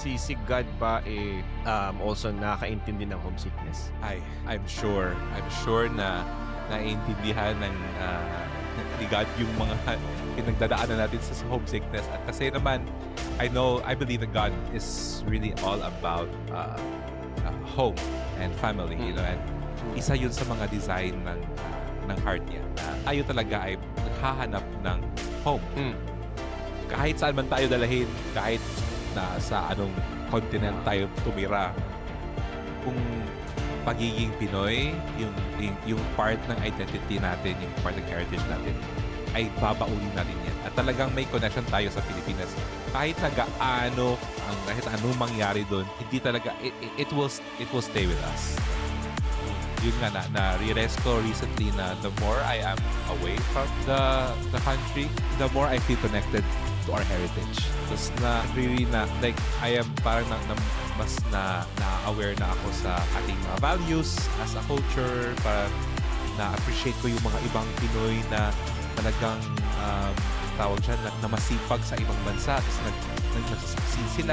si God ba also nakakaintindi ng homesickness? I'm sure na naiintindihan ng ni God yung mga pinagdadaanan natin sa homesickness. At kasi naman, I believe that God is really all about home and family, you know, and isa yun sa mga design ng heart niya. Tayo talaga ay naghahanap ng home. Kahit saan man tayo dalahin, kahit na sa anong continent tayo tumira, kung pagiging Pinoy, yung part ng identity natin, yung part ng heritage natin, ay babaunin natin yan. At talagang may connection tayo sa Pilipinas. Kahit kahit anong mangyari doon, hindi talaga, it will stay with us. Yun nga na-realize ko recently na the more I am away from the country, the more I feel connected to our heritage. Tapos really like, I am parang mas na-aware na ako sa ating mga values as a culture, para na-appreciate ko yung mga ibang Pinoy na talagang tawag dyan, na masipag sa ibang bansa. Tapos nagsisisi sila